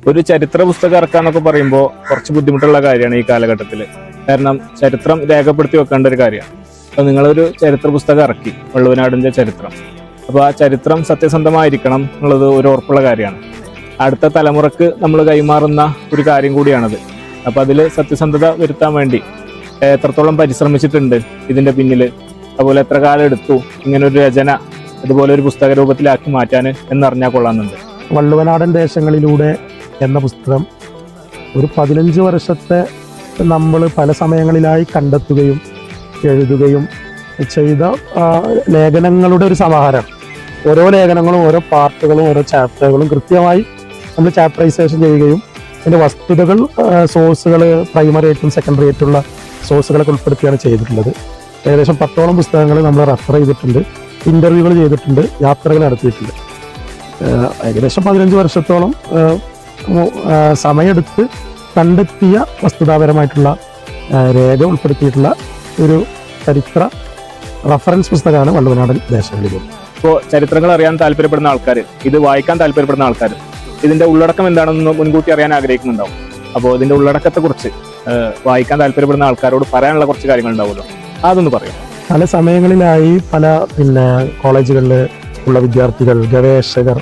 ഒരു ചരിത്ര പുസ്തകം ഇറക്കാന്നൊക്കെ പറയുമ്പോൾ കുറച്ച് ബുദ്ധിമുട്ടുള്ള കാര്യമാണ് ഈ കാലഘട്ടത്തിൽ. കാരണം ചരിത്രം രേഖപ്പെടുത്തി വെക്കേണ്ട ഒരു കാര്യമാണ്. അപ്പോൾ നിങ്ങളൊരു ചരിത്ര പുസ്തകം ഇറക്കി, വള്ളുവനാടിൻ്റെ ചരിത്രം. അപ്പോൾ ആ ചരിത്രം സത്യസന്ധമായിരിക്കണം എന്നുള്ളത് ഒരു ഉറപ്പുള്ള കാര്യമാണ്. അടുത്ത തലമുറക്ക് നമ്മൾ കൈമാറുന്ന ഒരു കാര്യം കൂടിയാണത്. അപ്പോൾ അതിൽ സത്യസന്ധത വരുത്താൻ വേണ്ടി എത്രത്തോളം പരിശ്രമിച്ചിട്ടുണ്ട് ഇതിൻ്റെ പിന്നിൽ, അതുപോലെ എത്ര കാലം എടുത്തു ഇങ്ങനെ ഒരു രചന അതുപോലെ ഒരു പുസ്തക രൂപത്തിലാക്കി മാറ്റാൻ എന്നറിഞ്ഞാൽ കൊള്ളാമെന്നുണ്ട്. വള്ളുവനാടൻ ദേശങ്ങളിലൂടെ എന്ന പുസ്തകം ഒരു 15 വർഷത്തെ നമ്മൾ പല സമയങ്ങളിലായി കണ്ടെത്തുകയും എഴുതുകയും ചെയ്ത ലേഖനങ്ങളുടെ ഒരു സമാഹാരം. ഓരോ ലേഖനങ്ങളും ഓരോ പാർട്ടുകളും ഓരോ ചാപ്റ്ററുകളും കൃത്യമായി നമ്മൾ ചാപ്റ്ററൈസേഷൻ ചെയ്യുകയും അതിൻ്റെ വസ്തുതകൾ സോഴ്സുകൾ പ്രൈമറി ആയിട്ടും സെക്കൻഡറി ആയിട്ടുള്ള സോഴ്സുകളൊക്കെ ഉൾപ്പെടുത്തിയാണ് ചെയ്തിട്ടുള്ളത്. ഏകദേശം 10ഓളം പുസ്തകങ്ങൾ നമ്മൾ റെഫർ ചെയ്തിട്ടുണ്ട്, ഇൻ്റർവ്യൂകൾ ചെയ്തിട്ടുണ്ട്, യാത്രകൾ നടത്തിയിട്ടുണ്ട്. ഏകദേശം 15 വർഷത്തോളം സമയമെടുത്ത് കണ്ടെത്തിയ വസ്തുതാപരമായിട്ടുള്ള രേഖ ഉൾപ്പെടുത്തിയിട്ടുള്ള ഒരു ചരിത്ര റഫറൻസ് പുസ്തകമാണ് വള്ളുവനാടൻ ദേശങ്ങളിലൂടെ. ഇപ്പോൾ ചരിത്രങ്ങൾ അറിയാൻ താല്പര്യപ്പെടുന്ന ആൾക്കാർ, ഇത് വായിക്കാൻ താല്പര്യപ്പെടുന്ന ആൾക്കാർ ഇതിന്റെ ഉള്ളടക്കം എന്താണെന്ന് മുൻകൂട്ടി അറിയാൻ ആഗ്രഹിക്കുന്നുണ്ടാവും. അപ്പോൾ ഇതിന്റെ ഉള്ളടക്കത്തെക്കുറിച്ച് വായിക്കാൻ താല്പര്യപ്പെടുന്ന ആൾക്കാരോട് പറയാനുള്ള കുറച്ച് കാര്യങ്ങൾ ഉണ്ടാവുമല്ലോ, അതൊന്ന് പറയും. പല സമയങ്ങളിലായി പല കോളേജുകളിൽ ഉള്ള വിദ്യാർത്ഥികൾ, ഗവേഷകർ,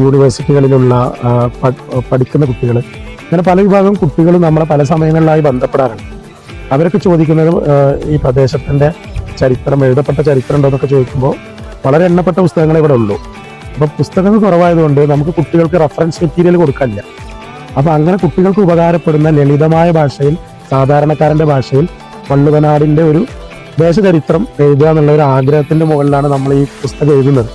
യൂണിവേഴ്സിറ്റികളിലുള്ള പഠിക്കുന്ന കുട്ടികൾ, അങ്ങനെ പല വിഭാഗം കുട്ടികൾ നമ്മളെ പല സമയങ്ങളിലായി ബന്ധപ്പെടാറുണ്ട്. അവരൊക്കെ ചോദിക്കുന്നത് ഈ പ്രദേശത്തിൻ്റെ ചരിത്രം, എഴുതപ്പെട്ട ചരിത്രം ഉണ്ടോ എന്നൊക്കെ ചോദിക്കുമ്പോൾ വളരെ എണ്ണപ്പെട്ട പുസ്തകങ്ങളെ ഇവിടെ ഉള്ളൂ. അപ്പോൾ പുസ്തകങ്ങൾ കുറവായതുകൊണ്ട് നമുക്ക് കുട്ടികൾക്ക് റെഫറൻസ് മെറ്റീരിയൽ കൊടുക്കില്ല. അപ്പോൾ അങ്ങനെ കുട്ടികൾക്ക് ഉപകാരപ്പെടുന്ന ലളിതമായ ഭാഷയിൽ, സാധാരണക്കാരൻ്റെ ഭാഷയിൽ വള്ളുവനാടിൻ്റെ ഒരു ദേശചരിത്രം എഴുതുക എന്നുള്ള ഒരു ആഗ്രഹത്തിൻ്റെ മുകളിലാണ് നമ്മൾ ഈ പുസ്തകം എഴുതുന്നത്.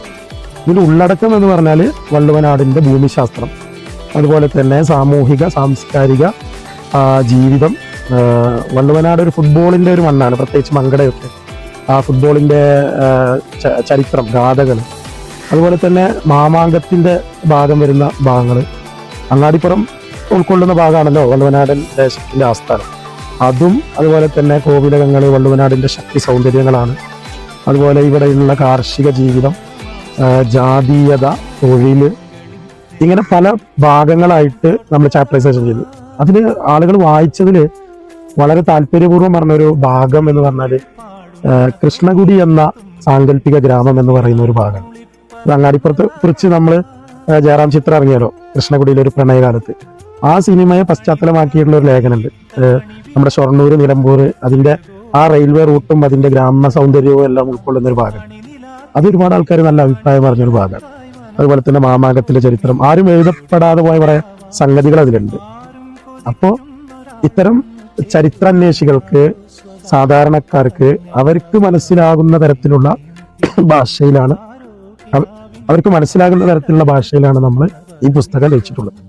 ഇതിൻ്റെ ഉള്ളടക്കം എന്ന് പറഞ്ഞാൽ വള്ളുവനാടിൻ്റെ ഭൂമിശാസ്ത്രം, അതുപോലെ തന്നെ സാമൂഹിക സാംസ്കാരിക ജീവിതം. വള്ളുവനാട് ഒരു ഫുട്ബോളിൻ്റെ ഒരു മണ്ണാണ്, പ്രത്യേകിച്ച് മങ്കടയൊക്കെ. ആ ഫുട്ബോളിൻ്റെ ചരിത്രം, ഗാഥകൾ, അതുപോലെ തന്നെ മാമാങ്കത്തിൻ്റെ ഭാഗം വരുന്ന ഭാഗങ്ങൾ, അങ്ങാടിപ്പുറം ഉൾക്കൊള്ളുന്ന ഭാഗമാണല്ലോ വള്ളുവനാടൻ ദേശത്തിൻ്റെ ആസ്ഥാനം. അതും അതുപോലെ തന്നെ കോവിലകങ്ങൾ വള്ളുവനാടിൻ്റെ ശക്തി സൗന്ദര്യങ്ങളാണ്. അതുപോലെ ഇവിടെയുള്ള കാർഷിക ജീവിതം, ജാതീയത, തൊഴിൽ, ഇങ്ങനെ പല ഭാഗങ്ങളായിട്ട് നമ്മൾ ചാപ്റ്ററൈസേഷൻ ചെയ്തു. അതിൽ ആളുകൾ വായിച്ചതിൽ വളരെ താല്പര്യപൂർവ്വം പറഞ്ഞൊരു ഭാഗം എന്ന് പറഞ്ഞാൽ കൃഷ്ണകുടി എന്ന സാങ്കല്പിക ഗ്രാമം എന്ന് പറയുന്ന ഒരു ഭാഗം. അങ്ങാടിപ്പുറത്തെ കുറിച്ച് നമ്മൾ ജയറാം ചിത്രം ഇറങ്ങിയാലോ, കൃഷ്ണകുടിയിലെ ഒരു പ്രണയകാലത്ത്. ആ സിനിമയെ പശ്ചാത്തലമാക്കിയിട്ടുള്ള ഒരു ലേഖനമുണ്ട്. നമ്മുടെ ഷൊർണൂർ, നിലമ്പൂർ, അതിൻ്റെ ആ റെയിൽവേ റൂട്ടും അതിൻ്റെ ഗ്രാമ സൗന്ദര്യവും എല്ലാം ഉൾക്കൊള്ളുന്ന ഒരു ഭാഗം. അത് ഒരുപാട് ആൾക്കാർ നല്ല അഭിപ്രായം പറഞ്ഞൊരു ഭാഗമാണ്. അതുപോലെ തന്നെ മാമാങ്കത്തിൻ്റെ ചരിത്രം, ആരും എഴുതപ്പെടാതെ പോയ കുറേ സംഗതികൾ അതിലുണ്ട്. അപ്പോൾ ഇത്തരം ചരിത്രാന്വേഷികൾക്ക്, സാധാരണക്കാർക്ക് അവർക്ക് മനസ്സിലാകുന്ന തരത്തിലുള്ള ഭാഷയിലാണ് നമ്മൾ ഈ പുസ്തകം രചിച്ചിട്ടുള്ളത്.